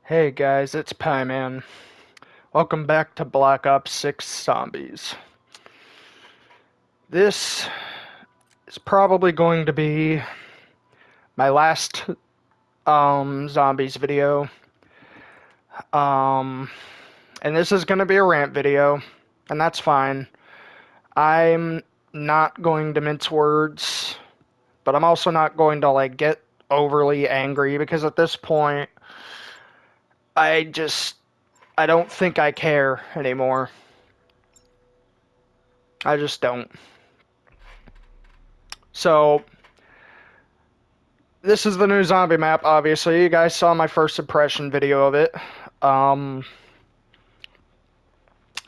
Hey guys, it's Pie Man. Welcome back to Black Ops 6 Zombies. This is probably going to be my last zombies video. Um and this is going to be a rant video, and that's fine. I'm not going to mince words, but I'm also not going to get overly angry because at this point I don't think I care anymore. I just don't. So, this is the new zombie map, obviously. You guys saw my first impression video of it. Um,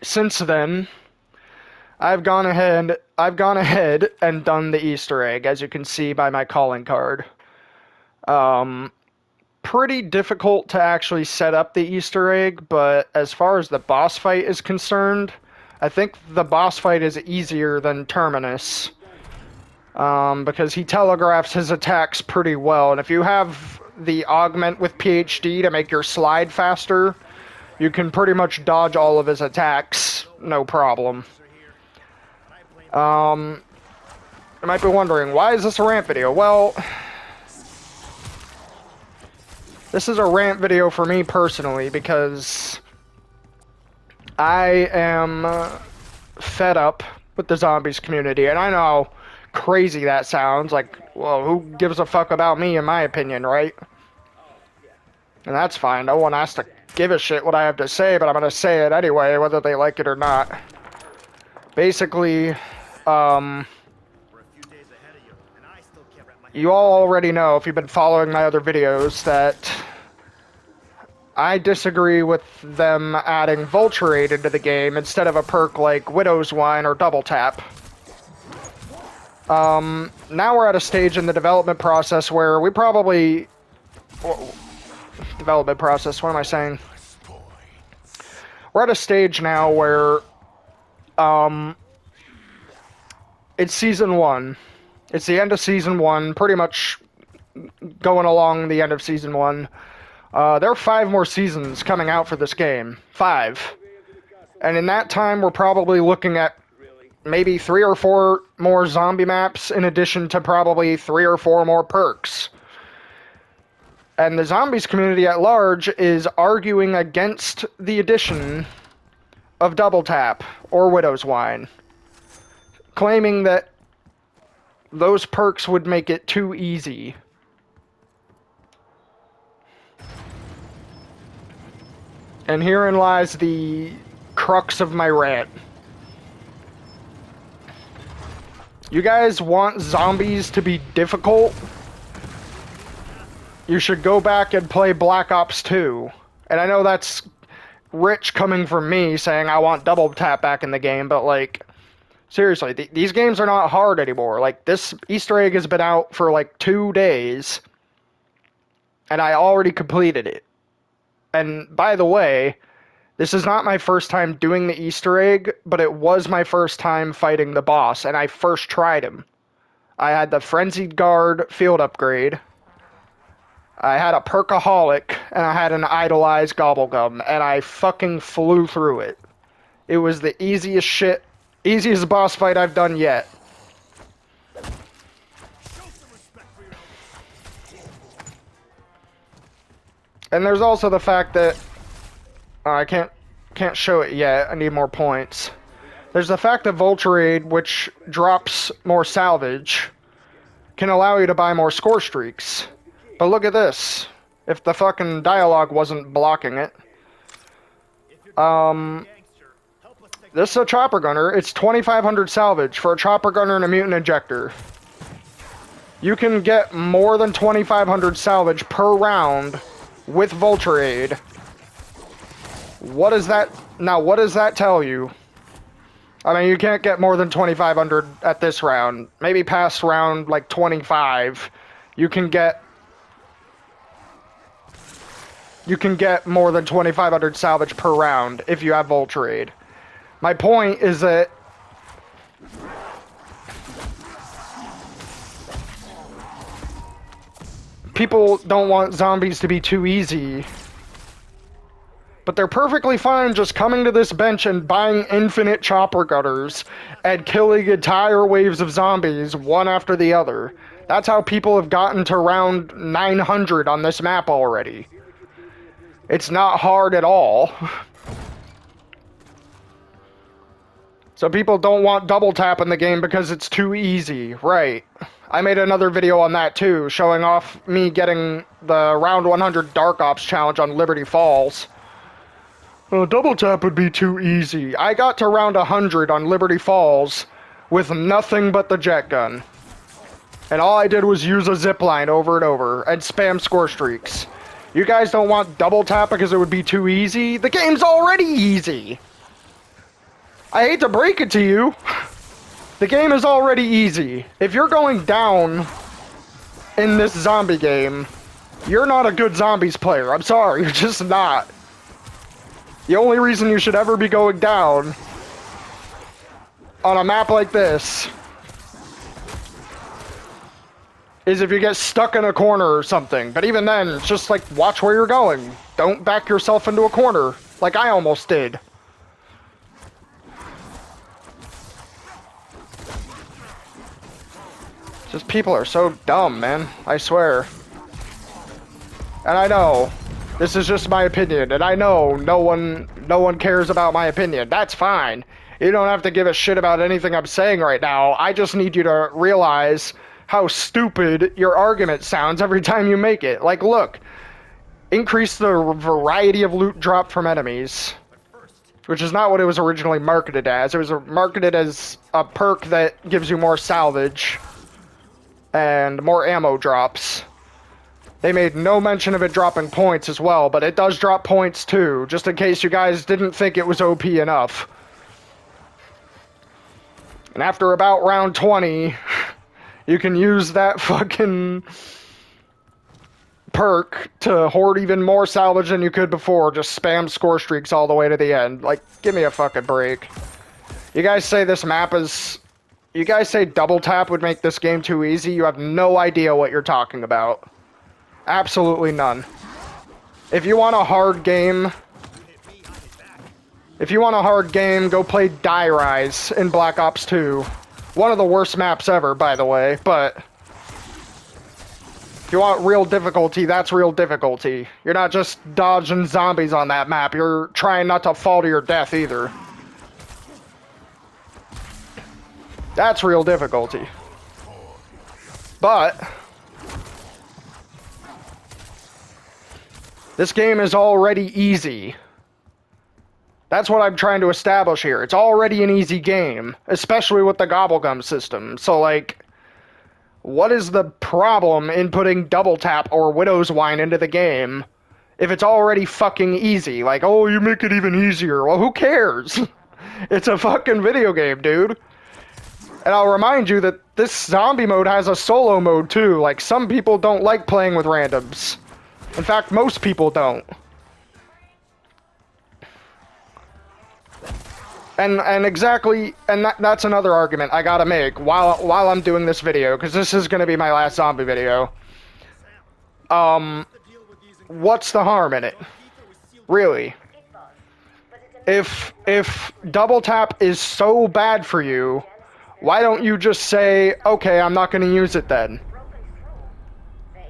since then, I've gone ahead and done the Easter egg, as you can see by my calling card. Um, Pretty difficult to actually set up the Easter egg, but as far as the boss fight is concerned, I think the boss fight is easier than Terminus. Because he telegraphs his attacks pretty well, and if you have the augment with PhD to make your slide faster, you can pretty much dodge all of his attacks, no problem. You might be wondering, why is this a rant video? Well, this is a rant video for me personally because I am fed up with the zombies community, and I know how crazy that sounds. Like, well, who gives a fuck about me, in my opinion, right? And that's fine. No one has to give a shit what I have to say, but I'm gonna say it anyway, whether they like it or not. Basically, you all already know, if you've been following my other videos, that I disagree with them adding Vulture Aid into the game instead of a perk like Widow's Wine or Double Tap. Now we're at a stage in the development process where we probably... Development process, what am I saying? We're at a stage now where, it's Season 1. It's the end of Season 1, pretty much going along the end of Season 1. There are 5 more seasons coming out for this game. 5. And in that time, we're probably looking at maybe 3 or 4 more zombie maps, in addition to probably 3 or 4 more perks. And the zombies community at large is arguing against the addition of Double Tap or Widow's Wine, claiming that those perks would make it too easy. And herein lies the crux of my rant. You guys want zombies to be difficult? You should go back and play Black Ops 2. And I know that's rich coming from me saying I want Double Tap back in the game, but like, seriously, these games are not hard anymore. Like, this Easter egg has been out for like 2 days, and I already completed it. And by the way, this is not my first time doing the Easter egg, but it was my first time fighting the boss, and I first tried him. I had the Frenzied Guard field upgrade, I had a Perkaholic, and I had an Idolized Gobblegum, and I fucking flew through it. It was the easiest boss fight I've done yet. And there's also the fact that I can't show it yet. I need more points. There's the fact that Vulture Aid, which drops more salvage, can allow you to buy more score streaks. But look at this. If the fucking dialogue wasn't blocking it. This is a chopper gunner. It's 2,500 salvage for a chopper gunner and a mutant injector. You can get more than 2,500 salvage per round with Vulture Aid. What is that? Now, what does that tell you? I mean, you can't get more than 2,500 at this round. Maybe past round, like, 25. You can get more than 2,500 salvage per round if you have Vulture Aid. My point is that people don't want zombies to be too easy. But they're perfectly fine just coming to this bench and buying infinite chopper gutters and killing entire waves of zombies one after the other. That's how people have gotten to round 900 on this map already. It's not hard at all. So people don't want double tap in the game because it's too easy, right? I made another video on that too, showing off me getting the round 100 Dark Ops challenge on Liberty Falls. Well, double tap would be too easy. I got to round 100 on Liberty Falls with nothing but the jet gun. And all I did was use a zip line over and over and spam score streaks. You guys don't want double tap because it would be too easy? The game's already easy! I hate to break it to you. The game is already easy. If you're going down in this zombie game, you're not a good zombies player. I'm sorry, you're just not. The only reason you should ever be going down on a map like this is if you get stuck in a corner or something. But even then, it's just like, watch where you're going. Don't back yourself into a corner, like I almost did. Just people are so dumb, man. I swear. And I know, this is just my opinion, and I know no one cares about my opinion. That's fine. You don't have to give a shit about anything I'm saying right now. I just need you to realize how stupid your argument sounds every time you make it. Like, look, increase the variety of loot drop from enemies, which is not what it was originally marketed as. It was marketed as a perk that gives you more salvage and more ammo drops. They made no mention of it dropping points as well, but it does drop points too, just in case you guys didn't think it was OP enough. And after about round 20, you can use that fucking perk to hoard even more salvage than you could before. Just spam score streaks all the way to the end. Like, give me a fucking break. You guys say this map is... You guys say double tap would make this game too easy? You have no idea what you're talking about. Absolutely none. If you want a hard game... If you want a hard game, go play Die Rise in Black Ops 2. One of the worst maps ever, by the way, but... If you want real difficulty, that's real difficulty. You're not just dodging zombies on that map, you're trying not to fall to your death either. That's real difficulty. But... this game is already easy. That's what I'm trying to establish here. It's already an easy game, especially with the Gobblegum system. So, like, what is the problem in putting Double Tap or Widow's Wine into the game if it's already fucking easy? Like, oh, you make it even easier. Well, who cares? It's a fucking video game, dude. And I'll remind you that this zombie mode has a solo mode, too. Like, some people don't like playing with randoms. In fact, most people don't. And exactly, and that's another argument I gotta make while I'm doing this video, because this is gonna be my last zombie video. What's the harm in it? Really? If double tap is so bad for you, why don't you just say, okay, I'm not gonna use it then?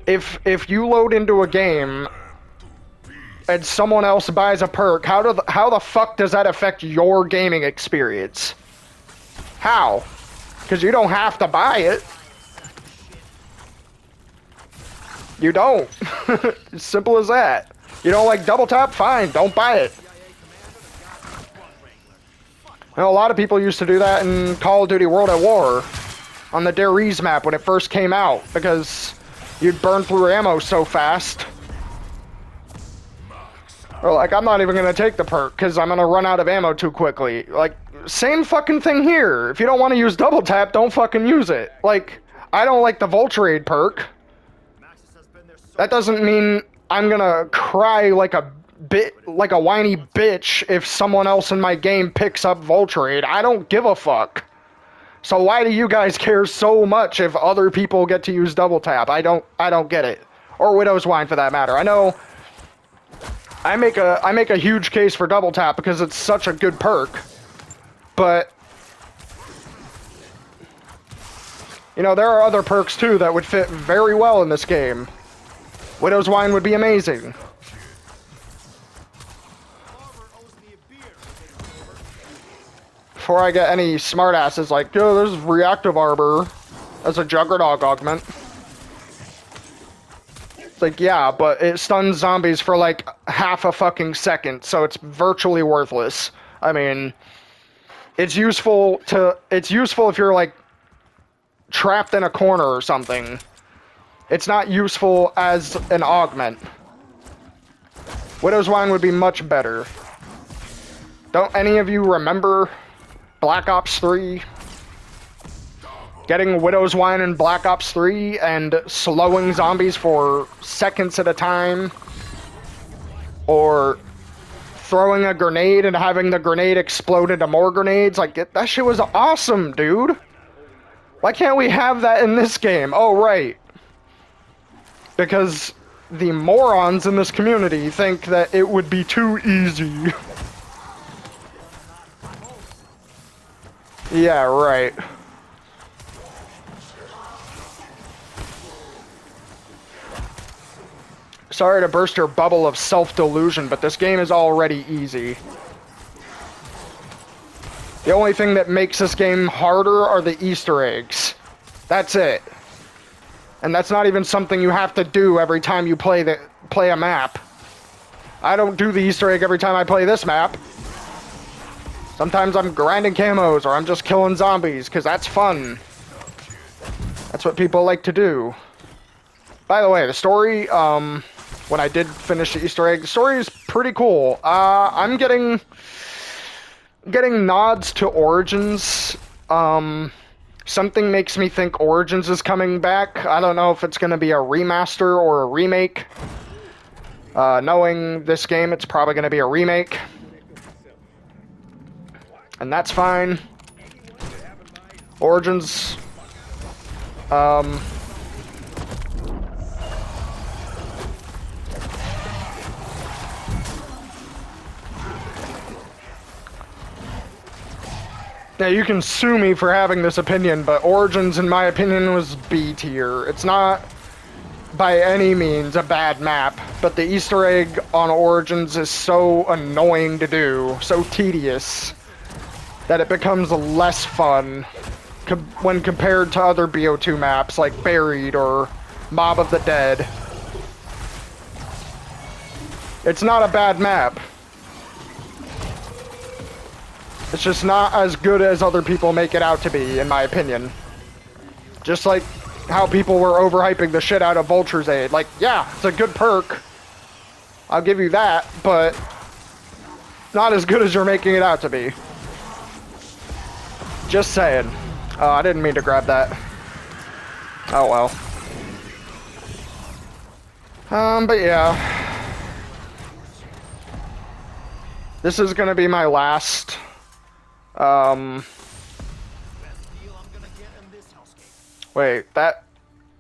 If you load into a game and someone else buys a perk, how the fuck does that affect your gaming experience? How? Because you don't have to buy it. You don't. It's simple as that. You don't like double tap? Fine, don't buy it. You know, a lot of people used to do that in Call of Duty World at War on the Der Riese map when it first came out, because you'd burn through ammo so fast. Or like, I'm not even gonna take the perk because I'm gonna run out of ammo too quickly. Like, same fucking thing here. If you don't want to use double tap, don't fucking use it. Like, I don't like the Vulture perk. That doesn't mean I'm gonna cry like a whiny bitch if someone else in my game picks up Vulture. I don't give a fuck. So why do you guys care so much if other people get to use double tap? I don't get it. Or Widow's Wine for that matter. I know I make a huge case for double tap because it's such a good perk. But you know, there are other perks too that would fit very well in this game. Widow's Wine would be amazing. Before I get any smartasses like, yo, there's reactive arbor as a Juggernog augment. It's like, yeah, but it stuns zombies for like half a fucking second, so it's virtually worthless. I mean, it's useful if you're like trapped in a corner or something. It's not useful as an augment. Widow's Wine would be much better. Don't any of you remember Black Ops 3? Getting Widow's Wine in Black Ops 3 and slowing zombies for seconds at a time? Or throwing a grenade and having the grenade explode into more grenades? Like, that shit was awesome, dude! Why can't we have that in this game? Oh, right. Because the morons in this community think that it would be too easy. Yeah, right. Sorry to burst your bubble of self-delusion, but this game is already easy. The only thing that makes this game harder are the Easter eggs. That's it. And that's not even something you have to do every time you play a map. I don't do the Easter egg every time I play this map. Sometimes I'm grinding camos, or I'm just killing zombies, because that's fun. That's what people like to do. By the way, the story, when I did finish the Easter egg, the story is pretty cool. I'm getting nods to Origins. Something makes me think Origins is coming back. I don't know if it's going to be a remaster or a remake. Knowing this game, it's probably going to be a remake. And that's fine. Origins, now, you can sue me for having this opinion, but Origins, in my opinion, was B tier. It's not, by any means, a bad map, but the Easter egg on Origins is so annoying to do, so tedious, that it becomes less fun when compared to other BO2 maps, like Buried or Mob of the Dead. It's not a bad map. It's just not as good as other people make it out to be, in my opinion. Just like how people were overhyping the shit out of Vulture's Aid. Like, yeah, it's a good perk. I'll give you that, but not as good as you're making it out to be. Just saying. Oh, I didn't mean to grab that. Oh well. But yeah. This is gonna be my last wait, that...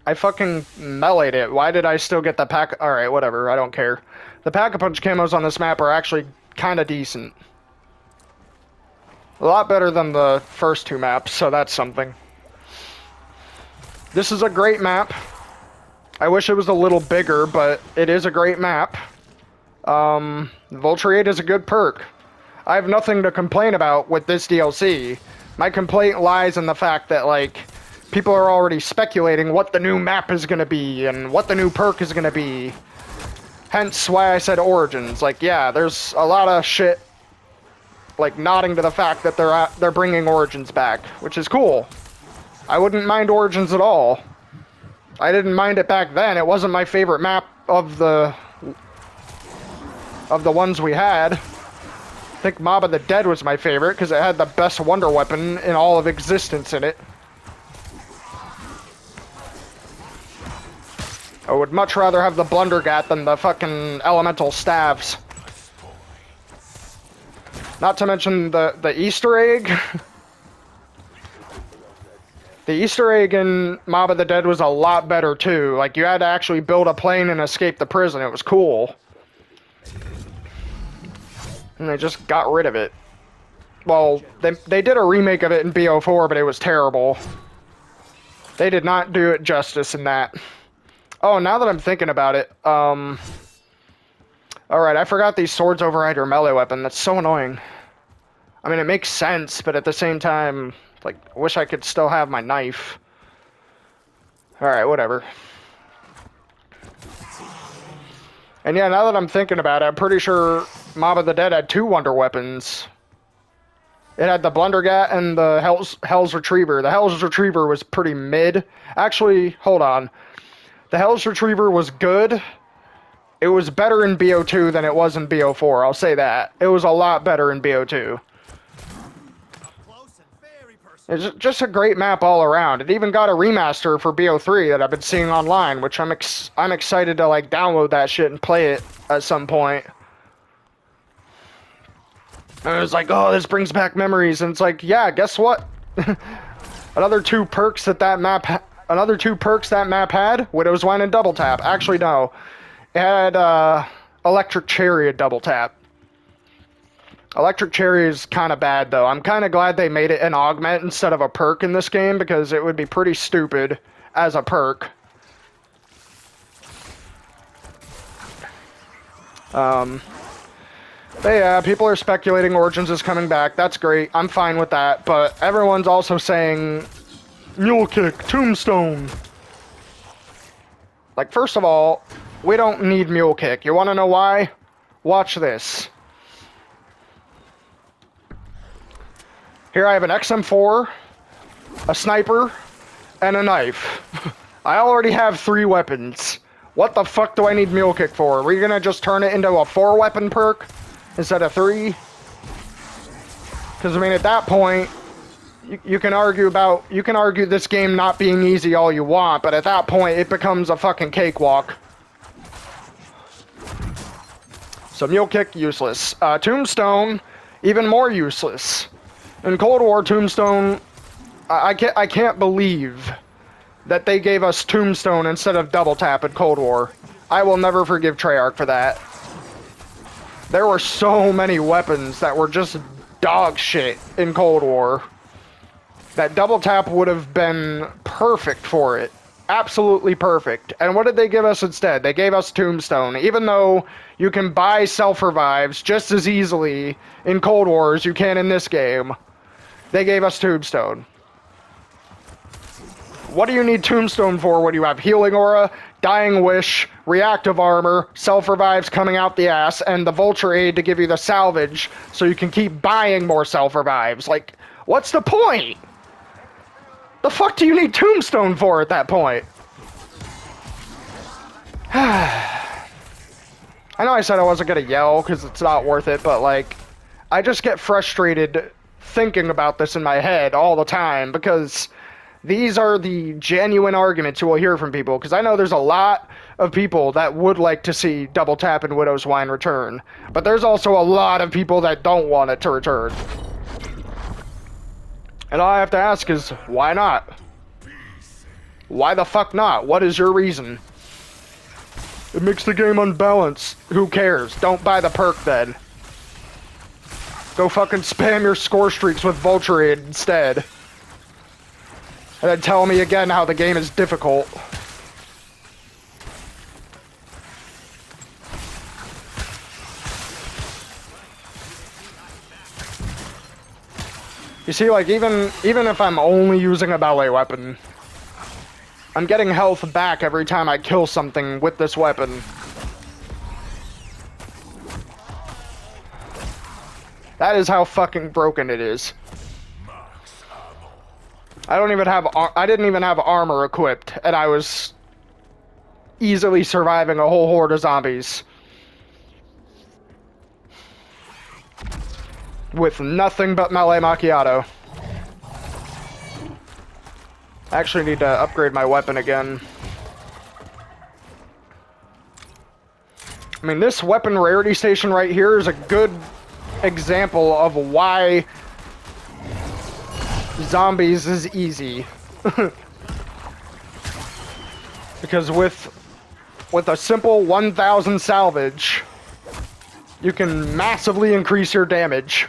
I fucking meleeed it. Why did I still get the pack... Alright, whatever, I don't care. The Pack-a-Punch camos on this map are actually kinda decent. A lot better than the first two maps, so that's something. This is a great map. I wish it was a little bigger, but it is a great map. Vulture 8 is a good perk. I have nothing to complain about with this DLC. My complaint lies in the fact that, like, people are already speculating what the new map is gonna be and what the new perk is gonna be. Hence why I said Origins. Like, yeah, there's a lot of shit, like, nodding to the fact that they're bringing Origins back, which is cool. I wouldn't mind Origins at all. I didn't mind it back then. It wasn't my favorite map of the ones we had. I think Mob of the Dead was my favorite because it had the best wonder weapon in all of existence in it. I would much rather have the Blundergat than the fucking elemental staves. Not to mention the Easter egg. The Easter egg in Mob of the Dead was a lot better too. Like, you had to actually build a plane and escape the prison. It was cool. And they just got rid of it. Well, they did a remake of it in BO4, but it was terrible. They did not do it justice in that. Oh, now that I'm thinking about it, alright, I forgot these swords override your melee weapon. That's so annoying. I mean, it makes sense, but at the same time, like, I wish I could still have my knife. Alright, whatever. And yeah, now that I'm thinking about it, I'm pretty sure Mob of the Dead had 2 wonder weapons. It had the Blundergat and the Hell's Retriever. The Hell's Retriever was pretty mid. Actually, hold on. The Hell's Retriever was good. It was better in BO2 than it was in BO4, I'll say that. It was a lot better in BO2. It's just a great map all around. It even got a remaster for BO3 that I've been seeing online, which I'm excited to like download that shit and play it at some point. And it was like, oh, this brings back memories, and it's like, yeah, guess what? Another two perks that map had. Widow's Wine and Double Tap. Actually, no, it had Electric Cherry and Double Tap. Electric Cherry is kind of bad, though. I'm kind of glad they made it an augment instead of a perk in this game, because it would be pretty stupid as a perk. But yeah, people are speculating Origins is coming back. That's great. I'm fine with that. But everyone's also saying Mule Kick, Tombstone. Like, first of all, we don't need Mule Kick. You want to know why? Watch this. Here I have an XM4, a sniper, and a knife. I already have 3 weapons. What the fuck do I need Mule Kick for? Are we gonna just turn it into a 4-weapon perk instead of 3? Because, I mean, at that point, you can argue this game not being easy all you want, but at that point, it becomes a fucking cakewalk. So Mule Kick, useless. Tombstone, even more useless. In Cold War, Tombstone, I can't believe that they gave us Tombstone instead of Double Tap in Cold War. I will never forgive Treyarch for that. There were so many weapons that were just dog shit in Cold War. That Double Tap would have been perfect for it. Absolutely perfect. And what did they give us instead? They gave us Tombstone. Even though you can buy self-revives just as easily in Cold War as you can in this game, they gave us Tombstone. What do you need Tombstone for when you have Healing Aura, Dying Wish, Reactive Armor, Self-Revives coming out the ass, and the Vulture Aid to give you the salvage so you can keep buying more Self-Revives? Like, what's the point? The fuck do you need Tombstone for at that point? I know I said I wasn't gonna yell because it's not worth it, but like, I just get frustrated thinking about this in my head all the time because these are the genuine arguments you will hear from people, because I know there's a lot of people that would like to see Double Tap and Widow's Wine return, but there's also a lot of people that don't want it to return. And all I have to ask is, why not? Why the fuck not? What is your reason? It makes the game unbalanced. Who cares? Don't buy the perk then. Go fucking spam your score streaks with Vulture Aid instead. And then tell me again how the game is difficult. You see, like, even if I'm only using a melee weapon, I'm getting health back every time I kill something with this weapon. That is how fucking broken it is. I didn't even have armor equipped, and I was easily surviving a whole horde of zombies. With nothing but melee macchiato. I actually need to upgrade my weapon again. I mean, this weapon rarity station right here is a good example of why zombies is easy. Because with a simple 1000 salvage, you can massively increase your damage.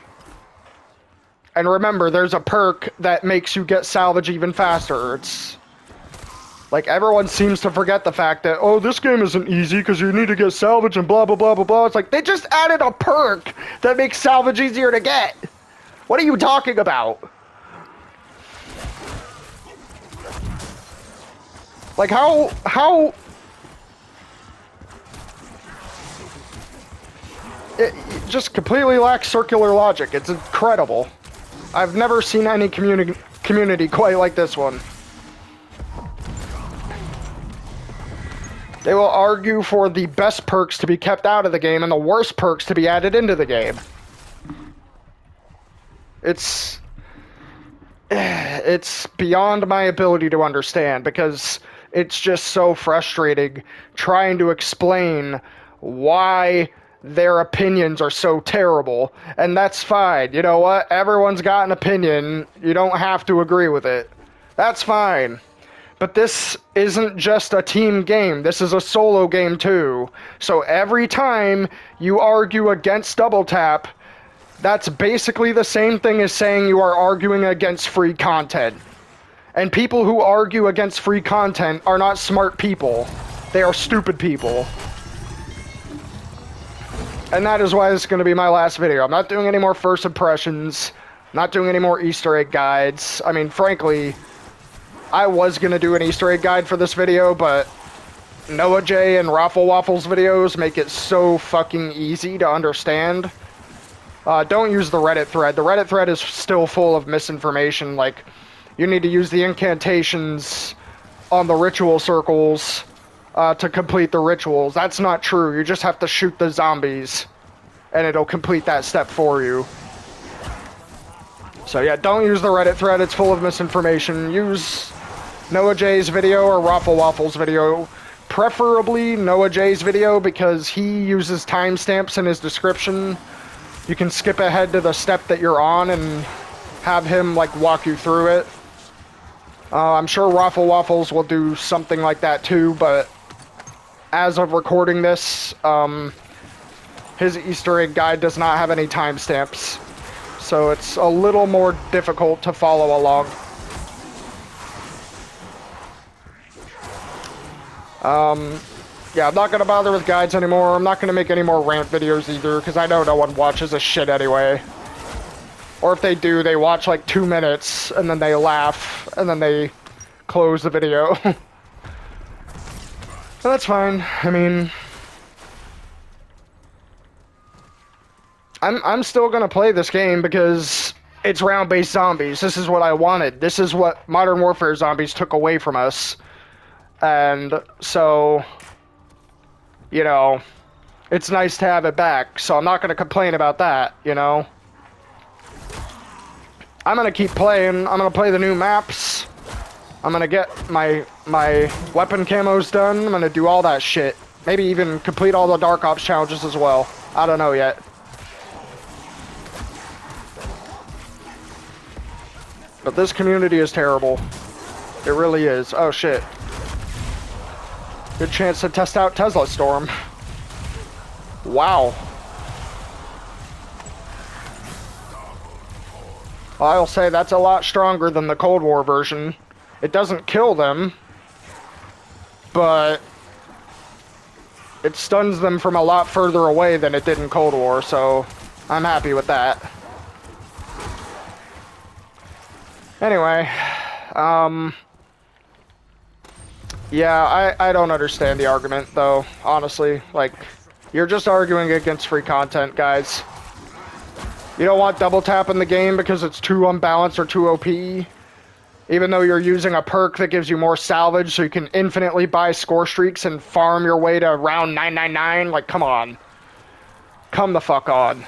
And remember, there's a perk that makes you get salvage even faster. It's like everyone seems to forget the fact that, oh, this game isn't easy because you need to get salvage and blah, blah, blah, blah, blah. It's like, they just added a perk that makes salvage easier to get. What are you talking about? Like, how... It just completely lacks circular logic. It's incredible. I've never seen any community quite like this one. They will argue for the best perks to be kept out of the game and the worst perks to be added into the game. It's beyond my ability to understand, because it's just so frustrating trying to explain why their opinions are so terrible. And that's fine. You know what? Everyone's got an opinion. You don't have to agree with it. That's fine. But this isn't just a team game. This is a solo game too. So every time you argue against double tap, that's basically the same thing as saying you are arguing against free content. And people who argue against free content are not smart people. They are stupid people. And that is why this is going to be my last video. I'm not doing any more first impressions. Not doing any more Easter egg guides. I mean, frankly, I was going to do an Easter egg guide for this video, but Noah J and Raffle Waffles videos make it so fucking easy to understand. Don't use the Reddit thread. The Reddit thread is still full of misinformation. Like, you need to use the incantations on the ritual circles to complete the rituals. That's not true. You just have to shoot the zombies, and it'll complete that step for you. So yeah, don't use the Reddit thread. It's full of misinformation. Use Noah J's video or Raffle Waffles video. Preferably Noah J's video, because he uses timestamps in his description. You can skip ahead to the step that you're on and have him like walk you through it. I'm sure Raffle Waffles will do something like that too, but as of recording this, his Easter egg guide does not have any timestamps. So it's a little more difficult to follow along. Yeah, I'm not going to bother with guides anymore. I'm not going to make any more rant videos either, because I know no one watches this shit anyway. Or if they do, they watch like 2 minutes, and then they laugh, and then they close the video. And that's fine. I mean, I'm still going to play this game because it's round-based zombies. This is what I wanted. This is what Modern Warfare zombies took away from us. And so, you know, it's nice to have it back. So I'm not going to complain about that, you know. I'm going to keep playing. I'm going to play the new maps. I'm going to get my weapon camos done. I'm going to do all that shit. Maybe even complete all the Dark Ops challenges as well. I don't know yet. But this community is terrible. It really is. Oh, shit. Good chance to test out Tesla Storm. Wow. I'll say that's a lot stronger than the Cold War version. It doesn't kill them, but it stuns them from a lot further away than it did in Cold War, so I'm happy with that. Anyway, yeah, I don't understand the argument, though, honestly. Like, you're just arguing against free content, guys. You don't want double tap in the game because it's too unbalanced or too OP, even though you're using a perk that gives you more salvage so you can infinitely buy score streaks and farm your way to round 999. Like, come on. Come the fuck on.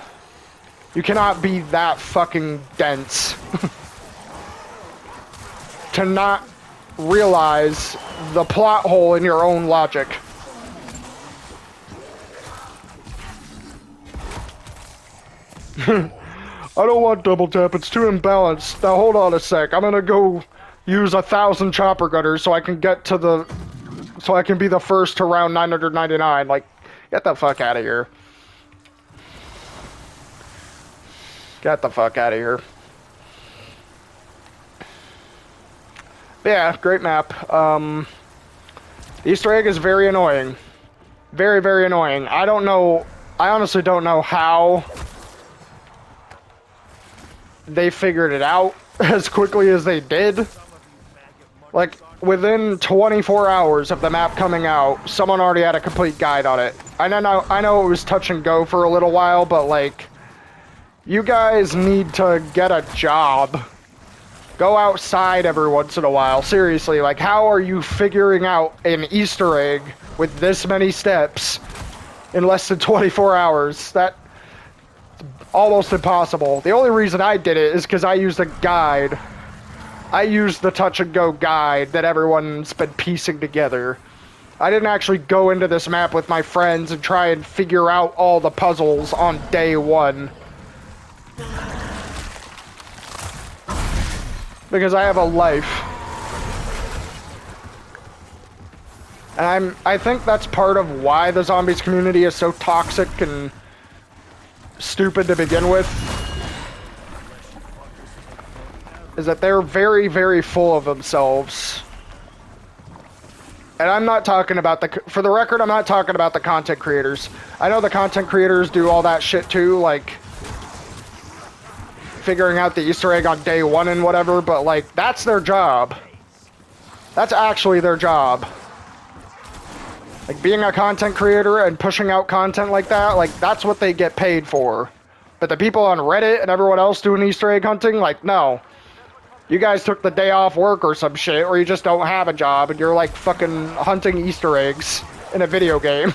You cannot be that fucking dense to not realize the plot hole in your own logic. I don't want double tap, it's too imbalanced. Now hold on a sec, I'm gonna go use 1,000 chopper gunners so I can get to the... so I can be the first to round 999. Like, get the fuck out of here. Get the fuck out of here. But yeah, great map. The Easter egg is very annoying. Very, very annoying. I don't know... I honestly don't know how they figured it out as quickly as they did. Like, within 24 hours of the map coming out, someone already had a complete guide on it. I know it was touch and go for a little while, but like, you guys need to get a job. Go outside every once in a while. Seriously, like, how are you figuring out an Easter egg with this many steps in less than 24 hours? That's almost impossible. The only reason I did it is because I used a guide. I used the touch and go guide that everyone's been piecing together. I didn't actually go into this map with my friends and try and figure out all the puzzles on day one. Because I have a life. And I think that's part of why the zombies community is so toxic and stupid to begin with. Is that they're very, very full of themselves. And I'm not talking about for the record, I'm not talking about the content creators. I know the content creators do all that shit too, like figuring out the Easter egg on day one and whatever, but like, that's their job. That's actually their job. Like, being a content creator and pushing out content like that, like, that's what they get paid for. But the people on Reddit and everyone else doing Easter egg hunting, like, no. You guys took the day off work or some shit, or you just don't have a job, and you're like fucking hunting Easter eggs in a video game.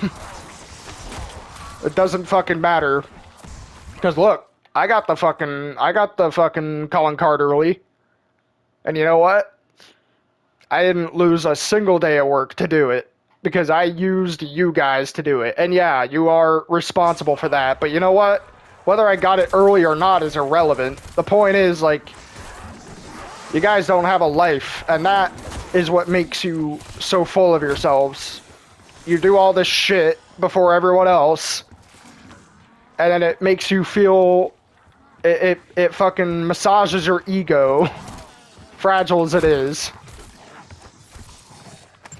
It doesn't fucking matter. Because look, I got the fucking calling card early. And you know what? I didn't lose a single day at work to do it. Because I used you guys to do it. And yeah, you are responsible for that. But you know what? Whether I got it early or not is irrelevant. The point is, like, you guys don't have a life. And that is what makes you so full of yourselves. You do all this shit before everyone else. And then it makes you feel... It fucking massages your ego. Fragile as it is.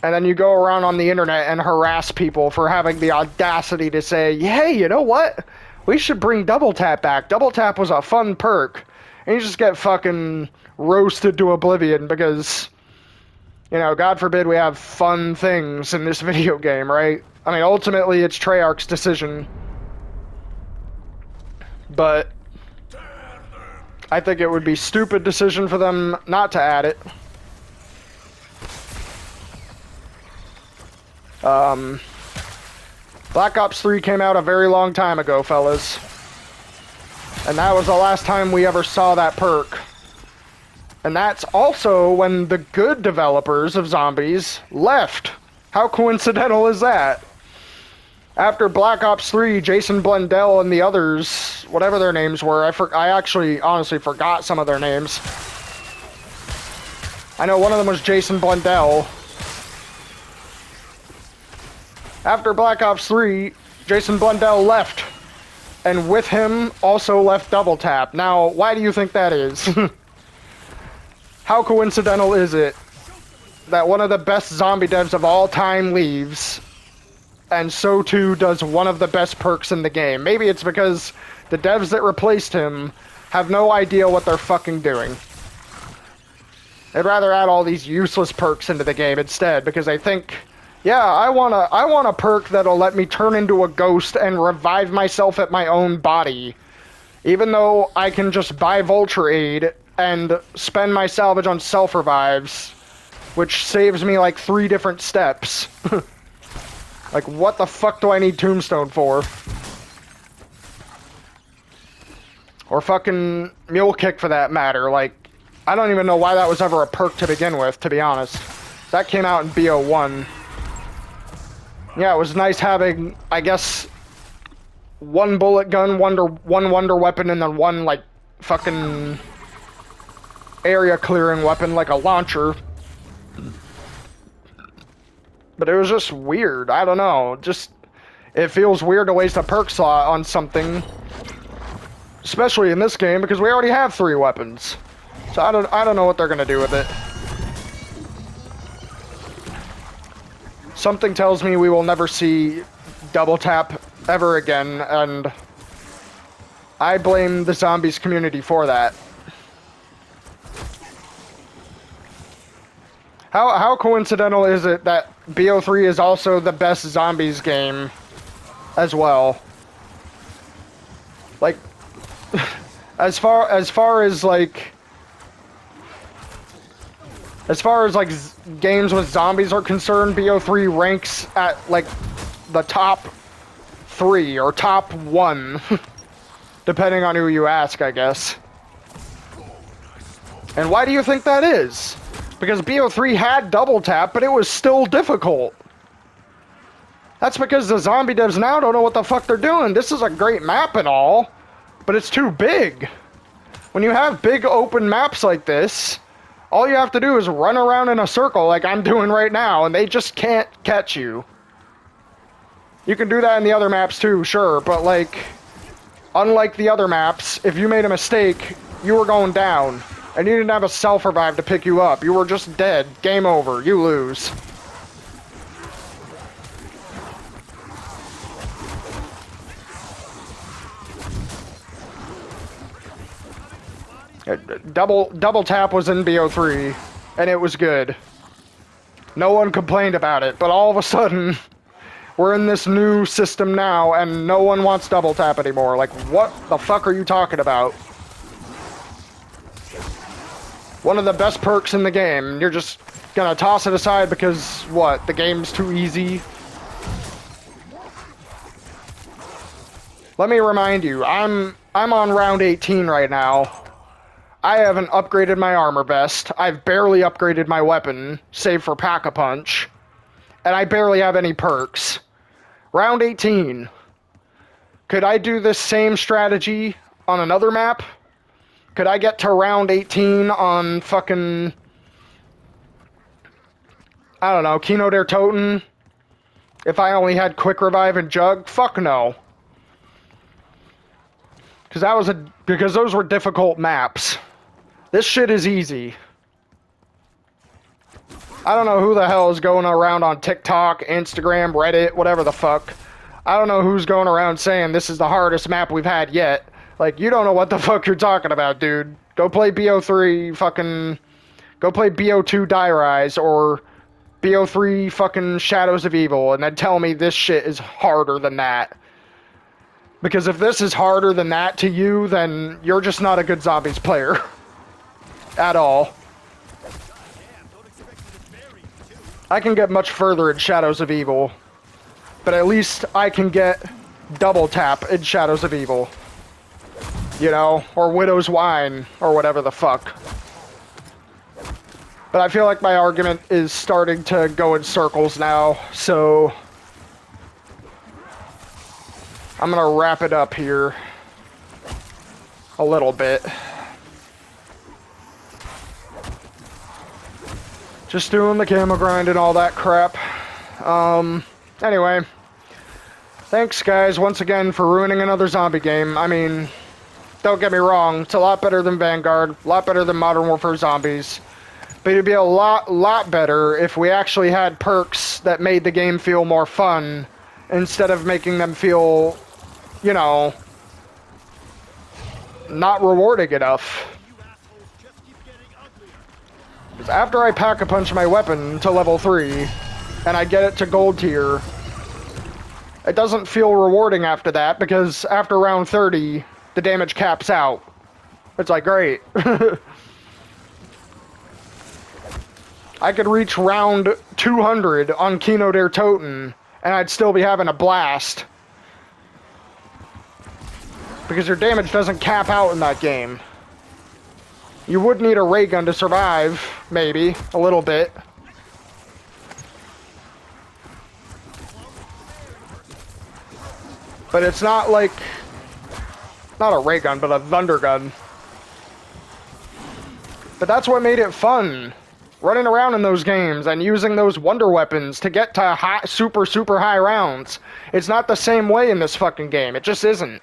And then you go around on the internet and harass people for having the audacity to say, hey, you know what? We should bring Double Tap back. Double Tap was a fun perk. And you just get fucking roasted to oblivion because, you know, God forbid we have fun things in this video game, right? I mean, ultimately, it's Treyarch's decision. But I think it would be a stupid decision for them not to add it. Black Ops 3 came out a very long time ago, fellas. And that was the last time we ever saw that perk. And that's also when the good developers of zombies left. How coincidental is that? After Black Ops 3, Jason Blundell and the others, whatever their names were, I actually honestly forgot some of their names. I know one of them was Jason Blundell. After Black Ops 3, Jason Blundell left. And with him, also left Double Tap. Now, why do you think that is? How coincidental is it that one of the best zombie devs of all time leaves, and so too does one of the best perks in the game? Maybe it's because the devs that replaced him have no idea what they're fucking doing. They'd rather add all these useless perks into the game instead, because they think, yeah, I want a perk that'll let me turn into a ghost and revive myself at my own body. Even though I can just buy Vulture Aid and spend my salvage on self-revives, which saves me like 3 different steps. Like, what the fuck do I need Tombstone for? Or fucking Mule Kick for that matter. Like, I don't even know why that was ever a perk to begin with, to be honest. That came out in BO1. Yeah, it was nice having, I guess, 1 bullet gun, one wonder weapon, and then 1, like, fucking area clearing weapon, like a launcher. But it was just weird. I don't know. Just, it feels weird to waste a perk slot on something Especially in this game, because we already have 3 weapons. So I don't know what they're gonna do with it. Something tells me we will never see double tap ever again, and I blame the zombies community for that. How coincidental is it that BO3 is also the best zombies game as well? Like, as far as like games with zombies are concerned, BO3 ranks at like the top 3 or top 1, depending on who you ask, I guess. And why do you think that is? Because BO3 had double tap, but it was still difficult. That's because the zombie devs now don't know what the fuck they're doing. This is a great map and all, but it's too big. When you have big open maps like this, all you have to do is run around in a circle like I'm doing right now, and they just can't catch you. You can do that in the other maps too, sure, but like, unlike the other maps, if you made a mistake, you were going down. And you didn't have a self-revive to pick you up. You were just dead. Game over. You lose. Double tap was in BO3, and it was good. No one complained about it, but all of a sudden, we're in this new system now, and no one wants double tap anymore. Like, what the fuck are you talking about? One of the best perks in the game. You're just gonna toss it aside because, what, the game's too easy? Let me remind you, I'm on round 18 right now. I haven't upgraded my armor vest. I've barely upgraded my weapon, save for Pack-a-Punch. And I barely have any perks. Round 18. Could I do this same strategy on another map? Could I get to round 18 on fucking, I don't know, Kino der Toten? If I only had Quick Revive and Jug? Fuck no. Because those were difficult maps. This shit is easy. I don't know who the hell is going around on TikTok, Instagram, Reddit, whatever the fuck. I don't know who's going around saying this is the hardest map we've had yet. Like, you don't know what the fuck you're talking about, dude. Go play BO3 fucking... Go play BO2 Die Rise, or BO3 fucking Shadows of Evil, and then tell me this shit is harder than that. Because if this is harder than that to you, then you're just not a good zombies player. At all. I can get much further in Shadows of Evil. But at least I can get double tap in Shadows of Evil. You know, or Widow's Wine, or whatever the fuck. But I feel like my argument is starting to go in circles now, so I'm gonna wrap it up here a little bit. Just doing the camera grind and all that crap. Anyway, thanks guys once again for ruining another zombie game. I mean, don't get me wrong, it's a lot better than Vanguard, a lot better than Modern Warfare Zombies. But it'd be a lot better if we actually had perks that made the game feel more fun, instead of making them feel, you know, not rewarding enough. Because after I Pack-a-Punch my weapon to level 3, and I get it to gold tier, it doesn't feel rewarding after that, because after round 30, the damage caps out. It's like, great. I could reach round 200 on Kino der Toten, and I'd still be having a blast. Because your damage doesn't cap out in that game. You would need a ray gun to survive, maybe, a little bit. But it's not like, not a ray gun, but a thunder gun. But that's what made it fun. Running around in those games and using those wonder weapons to get to super high rounds. It's not the same way in this fucking game. It just isn't.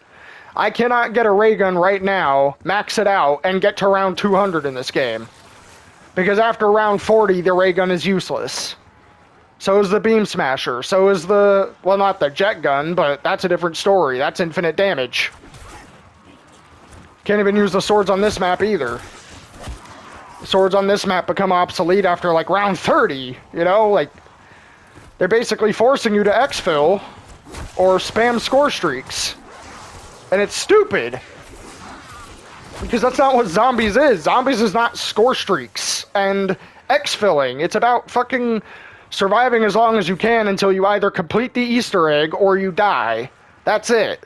I cannot get a ray gun right now, max it out, and get to round 200 in this game. Because after round 40, the ray gun is useless. So is the beam smasher. So is the, well, not the jet gun, but that's a different story. That's infinite damage. Can't even use the swords on this map either. Swords on this map become obsolete after like round 30, you know? Like, they're basically forcing you to exfil or spam score streaks. And it's stupid. Because that's not what zombies is. Zombies is not score streaks and exfilling. It's about fucking surviving as long as you can until you either complete the Easter egg or you die. That's it.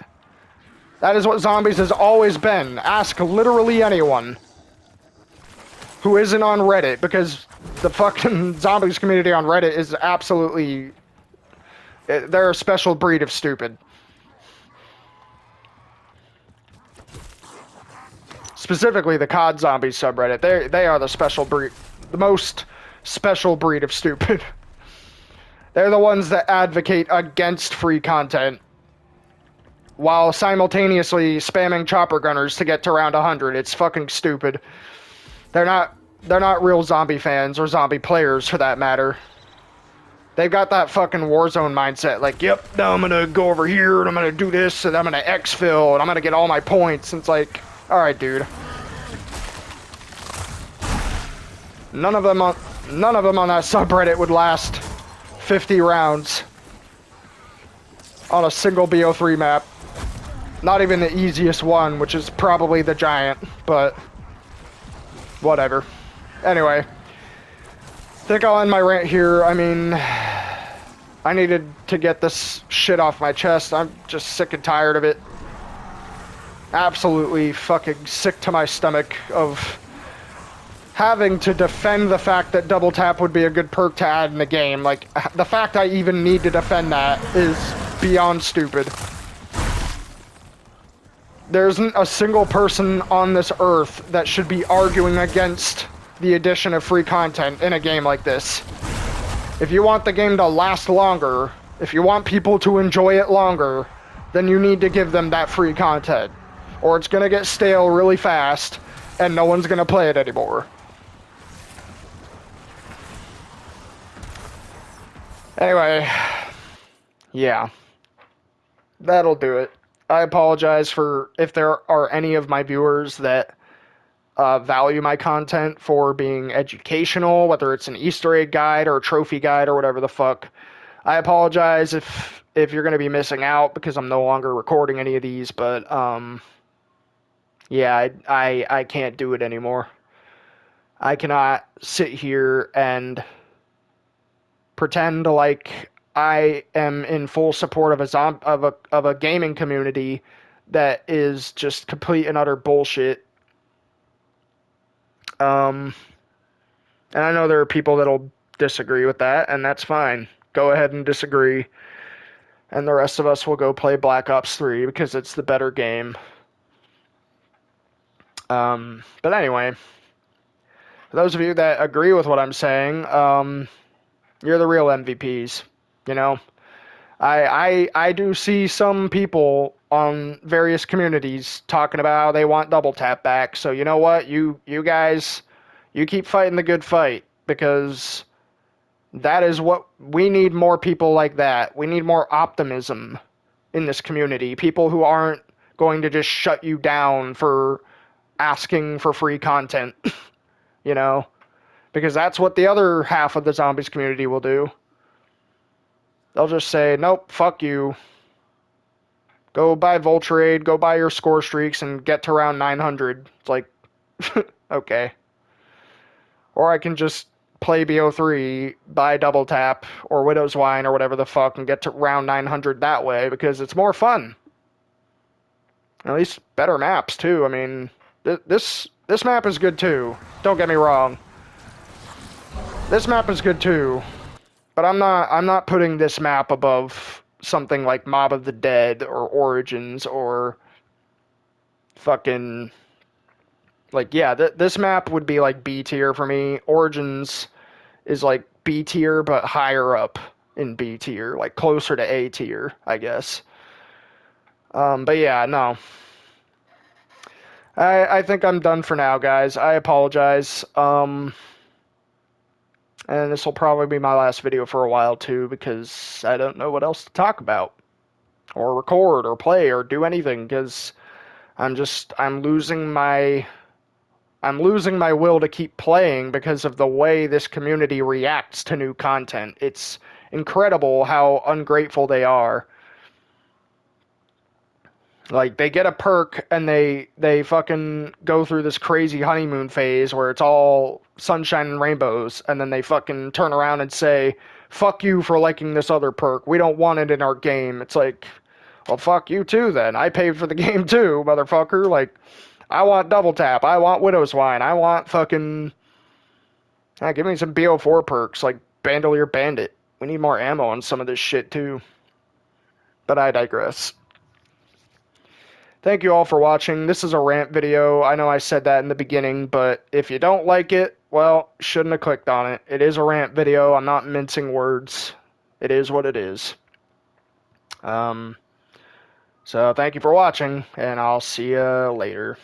That is what zombies has always been. Ask literally anyone who isn't on Reddit, because the fucking zombies community on Reddit is absolutely... They're a special breed of stupid. Specifically the COD Zombies subreddit. They are the special breed, the most special breed of stupid. They're the ones that advocate against free content while simultaneously spamming chopper gunners to get to round 100. It's fucking stupid. They're not real zombie fans or zombie players for that matter. They've got that fucking Warzone mindset, like, yep, now I'm gonna go over here and I'm gonna do this and I'm gonna exfil and I'm gonna get all my points. And it's like, alright, dude. None of them on that subreddit would last 50 rounds on a single BO3 map. Not even the easiest one, which is probably the Giant, but whatever. Anyway, I think I'll end my rant here. I mean, I needed to get this shit off my chest. I'm just sick and tired of it. Absolutely fucking sick to my stomach of having to defend the fact that double tap would be a good perk to add in the game. Like, the fact I even need to defend that is beyond stupid. There isn't a single person on this earth that should be arguing against the addition of free content in a game like this. If you want the game to last longer, if you want people to enjoy it longer, then you need to give them that free content. Or it's gonna get stale really fast, and no one's gonna play it anymore. Anyway, yeah. That'll do it. I apologize for if there are any of my viewers that value my content for being educational, whether it's an Easter egg guide or a trophy guide or whatever the fuck. I apologize if you're going to be missing out because I'm no longer recording any of these, but yeah, I can't do it anymore. I cannot sit here and pretend like I am in full support of a gaming community that is just complete and utter bullshit. And I know there are people that'll disagree with that, and that's fine. Go ahead and disagree. And the rest of us will go play Black Ops 3 because it's the better game. But anyway, for those of you that agree with what I'm saying, you're the real MVPs. You know, I do see some people on various communities talking about how they want double tap back. So you know what, you guys, you keep fighting the good fight, because that is what we need. More people like that. We need more optimism in this community. People who aren't going to just shut you down for asking for free content. You know, because that's what the other half of the zombies community will do. They'll just say, nope, fuck you. Go buy Voltrade, go buy your score streaks, and get to round 900. It's like, okay. Or I can just play BO3, buy Double Tap, or Widow's Wine, or whatever the fuck, and get to round 900 that way, because it's more fun. At least better maps, too. I mean, this map is good, too. Don't get me wrong. This map is good, too. But I'm not putting this map above something like Mob of the Dead or Origins or fucking, like, yeah, this map would be like B tier for me. Origins is like B tier, but higher up in B tier, like closer to A tier, I guess. But yeah, no. I think I'm done for now, guys. I apologize. And this will probably be my last video for a while too, because I don't know what else to talk about, or record, or play, or do anything, because I'm losing my will to keep playing because of the way this community reacts to new content. It's incredible how ungrateful they are. Like they get a perk and they fucking go through this crazy honeymoon phase where it's all sunshine and rainbows, and then they fucking turn around and say, "Fuck you for liking this other perk. We don't want it in our game." It's like, well, fuck you too then. I paid for the game too, motherfucker. Like, I want double tap. I want widow's wine. I want fucking give me some BO4 perks like Bandolier Bandit. We need more ammo on some of this shit too. But I digress. Thank you all for watching. This is a rant video. I know I said that in the beginning, but if you don't like it, well, shouldn't have clicked on it. It is a rant video. I'm not mincing words. It is what it is. Um, so thank you for watching, and I'll see you later.